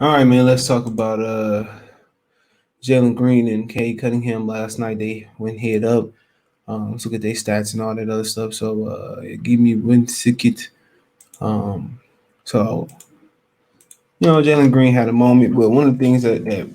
All right, man. Let's talk about Jalen Green and Cade Cunningham last night. They went head up. Let's look at their stats and all that other stuff. So give me one ticket. Um, so Jalen Green had a moment, but one of the things that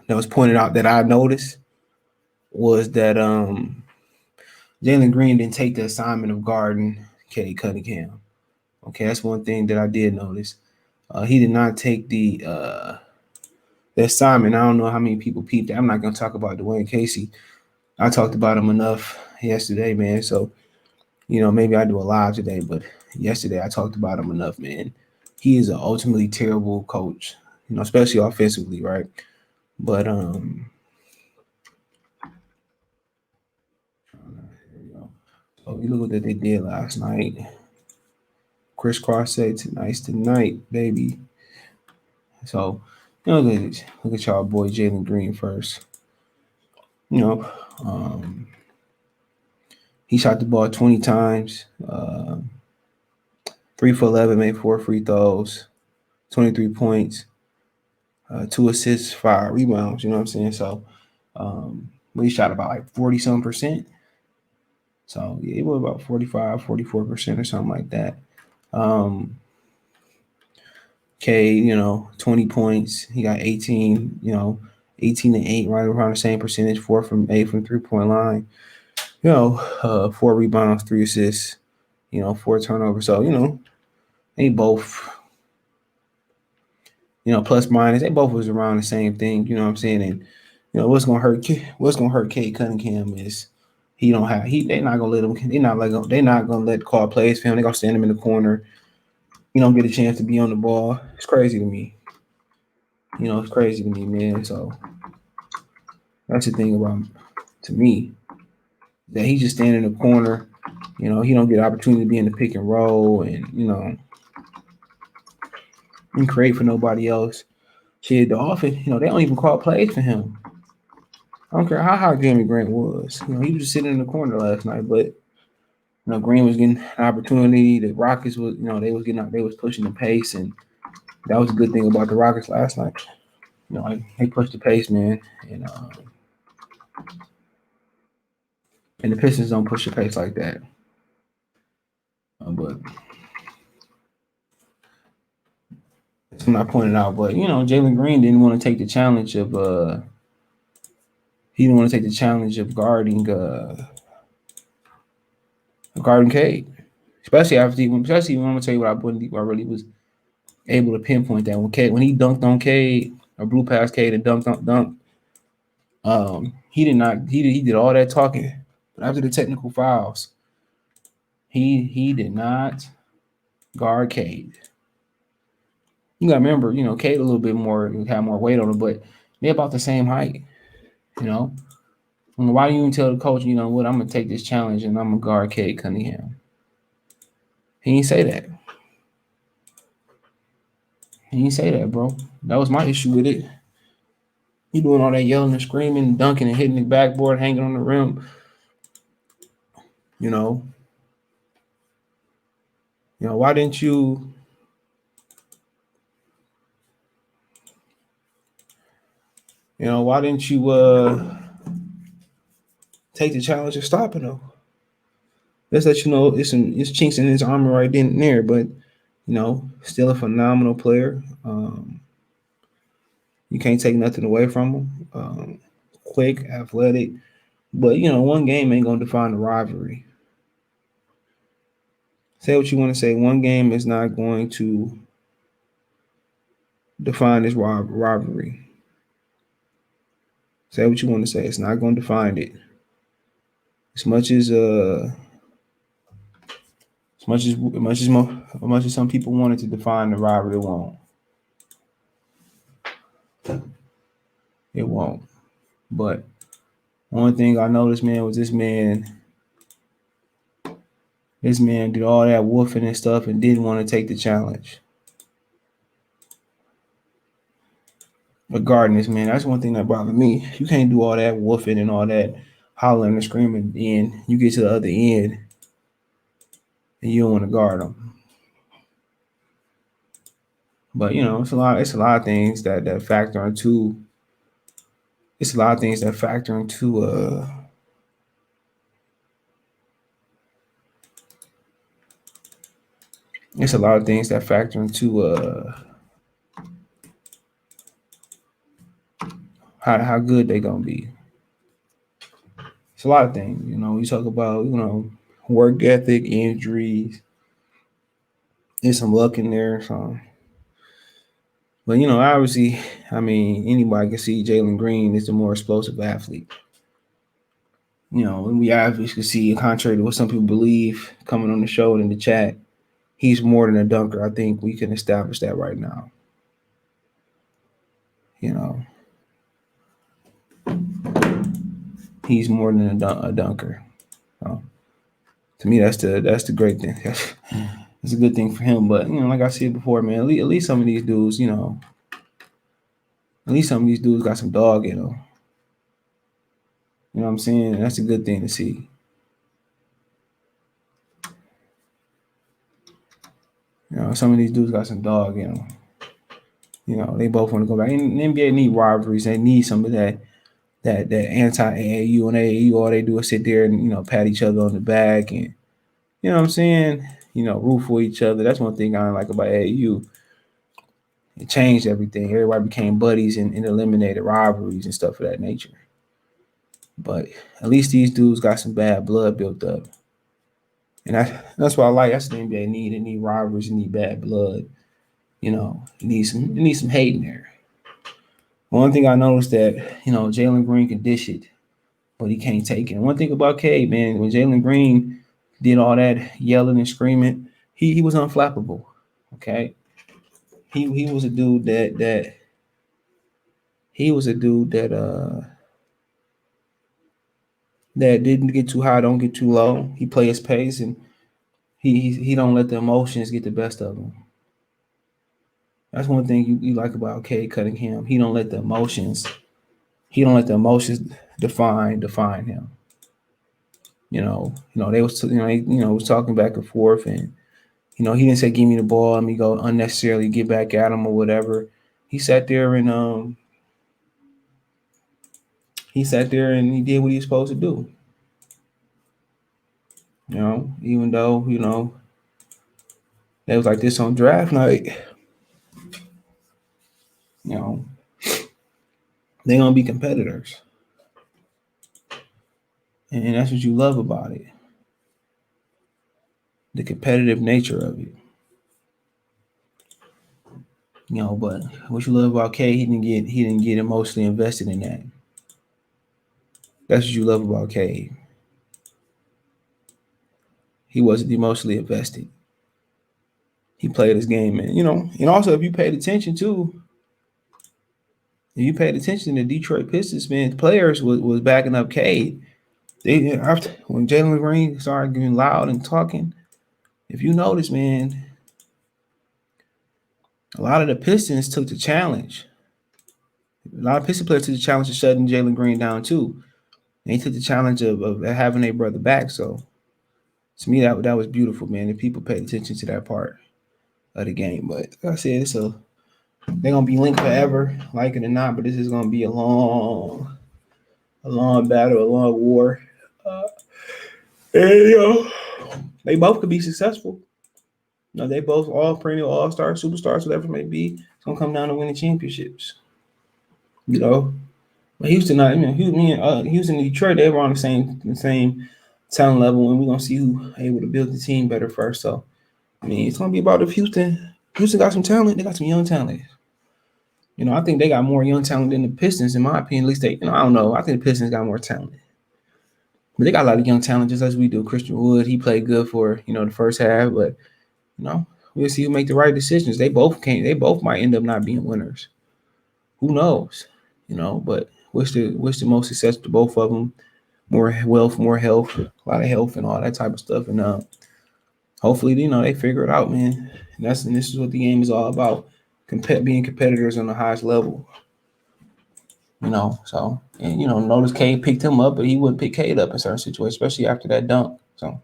was pointed out that I noticed was that Jalen Green didn't take the assignment of guarding Cade Cunningham. Okay, that's one thing that I did notice. He did not take the assignment. I don't know how many people peeped that. I'm not gonna talk about Dwayne Casey. I talked about him enough yesterday, man. So, maybe I do a live today, but yesterday I talked about him enough, man. He is an ultimately terrible coach, especially offensively, right? But so you look what they did last night. Chris Cross said tonight's tonight, baby. So, look at y'all boy Jalen Green first. You know, um, he shot the ball 20 times. 3 for 11, made 4 free throws, 23 points, 2 assists, 5 rebounds. You know what I'm saying? So, we shot about like 40 some percent. So, yeah, it was about 45, 44% or something like that. Um, K, 20 points. He got 18, 18 and 8, right around the same percentage, 4 from 8 from 3 point line. 4 rebounds, 3 assists, 4 turnovers. So, they both plus minus, they both was around the same thing. You know what I'm saying? And what's gonna hurt Cade Cunningham is they're not gonna let him. They're not gonna let call plays for him. They're gonna stand him in the corner. You don't get a chance to be on the ball. It's crazy to me. It's crazy to me, man. So that's the thing about to me that he just stand in the corner. He don't get opportunity to be in the pick and roll and create for nobody else. Shit, the offense, they don't even call plays for him. I don't care how hot Jeremy Grant was. He was just sitting in the corner last night, but Green was getting an opportunity. The Rockets was, they was pushing the pace, and that was a good thing about the Rockets last night. They pushed the pace, man, and the Pistons don't push the pace like that. But I'm not pointing out. But Jalen Green didn't want to take the challenge of he didn't want to take the challenge of guarding Cade, especially when I'm gonna tell you what I really was able to pinpoint that when he dunked on Cade or blew past Cade and dunked. He did not. He did all that talking, but after the technical fouls, he did not guard Cade. You gotta remember, Cade a little bit more had more weight on him, but they're about the same height. You know, why do you even tell the coach, what, I'm gonna take this challenge and I'm gonna guard Cade Cunningham? He didn't say that. He didn't say that, bro. That was my issue with it. He doing all that yelling and screaming, dunking and hitting the backboard, hanging on the rim. You know, why didn't you? Why didn't you take the challenge of stopping him? Let's let you know it's chinks in his armor right then and there, but still a phenomenal player. You can't take nothing away from him. Quick, athletic, but one game ain't gonna define the rivalry. Say what you want to say. One game is not going to define this rivalry. Say what you want to say. It's not going to define it. As much as some people wanted to define the rivalry, it won't. It won't. But one thing I noticed, man, was this man did all that woofing and stuff and didn't want to take the challenge. Regarding this, man, that's one thing that bothered me. You can't do all that woofing and all that hollering and screaming, and you get to the other end and you don't want to guard them. But it's a lot of things that factor into it's a lot of things that factor into it's a lot of things that factor into how good they gonna be. It's a lot of things. You talk about work ethic, injuries, there's some luck in there. So, but obviously, I mean, anybody can see Jalen Green is the more explosive athlete. And we obviously see, contrary to what some people believe, coming on the show and in the chat, he's more than a dunker. I think we can establish that right now. You know, he's more than a dunker. So, to me, that's the great thing. It's a good thing for him. But like I said before, man, at least some of these dudes, at least some of these dudes got some dog in them. You know what I'm saying? And that's a good thing to see. Some of these dudes got some dog in them. They both want to go back. And the NBA need rivalries. They need some of that anti AAU and AAU. All they do is sit there and pat each other on the back and you know what I'm saying. Root for each other. That's one thing I like about AAU. It changed everything. Everybody became buddies and eliminated rivalries and stuff of that nature. But at least these dudes got some bad blood built up. And that's what I like. That's what the NBA need. They need rivalries. They need bad blood. It needs some hate in there. One thing I noticed that, Jalen Green can dish it, but he can't take it. And one thing about Cade, man, when Jalen Green did all that yelling and screaming, he was unflappable. Okay. He was a dude that he was a dude that didn't get too high, don't get too low. He plays his pace and he don't let the emotions get the best of him. That's one thing you like about Cade Cunningham. He don't let the emotions define him. They was talking back and forth, and he didn't say give me the ball, let me go unnecessarily get back at him or whatever. He sat there and he did what he was supposed to do. Even though they was like this on draft night, they gonna be competitors, and that's what you love about it, the competitive nature of it. But what you love about Cade, he didn't get emotionally invested in that. That's what you love about Cade. He wasn't emotionally invested. He played his game, and also if you paid attention to the Detroit Pistons, man, players was backing up Cade. They after when Jalen Green started getting loud and talking, if you notice, man, a lot of the Pistons took the challenge. A lot of Piston players took the challenge of shutting Jalen Green down too. And he took the challenge of having their brother back. So to me, that was beautiful, man. And people paid attention to that part of the game. But like I said, they're gonna be linked forever, like it or not. But this is gonna be a long battle, a long war. And they both could be successful. They both all perennial all-stars, superstars, whatever it may be. It's gonna come down to winning championships. But Houston, Houston and Detroit, they were on the same talent level, and we're gonna see who able to build the team better first. So, it's gonna be about if Houston got some talent, they got some young talent. I think they got more young talent than the Pistons, in my opinion. At least I don't know. I think the Pistons got more talent. But they got a lot of young talent, just as we do. Christian Wood, he played good for the first half, but we'll see who make the right decisions. They both might end up not being winners. Who knows? But wish the most success to both of them. More wealth, more health, a lot of health, and all that type of stuff. And hopefully, they figure it out, man. And this is what the game is all about: being competitors on the highest level. So and notice Cade picked him up, but he wouldn't pick Cade up in certain situations, especially after that dunk. So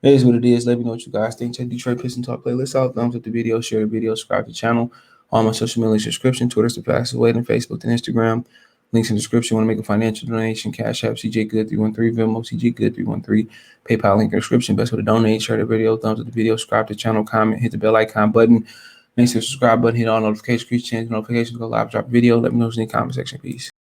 It is what it is. Let me know what you guys think. Check Detroit Piston Talk playlist out. Thumbs up the video, share the video, subscribe to the channel. All my social media subscription. Twitter's the fastest way, then Facebook, then Instagram. Links in the description. Want to make a financial donation? Cash App, CJ Good 313, Venmo, CJ Good 313. PayPal link in the description. Best way to donate. Share the video, thumbs up the video, subscribe to the channel, comment, hit the bell icon button. Make sure to subscribe button, hit all notifications, change notifications, go live, drop video. Let me know in the comment section. Peace.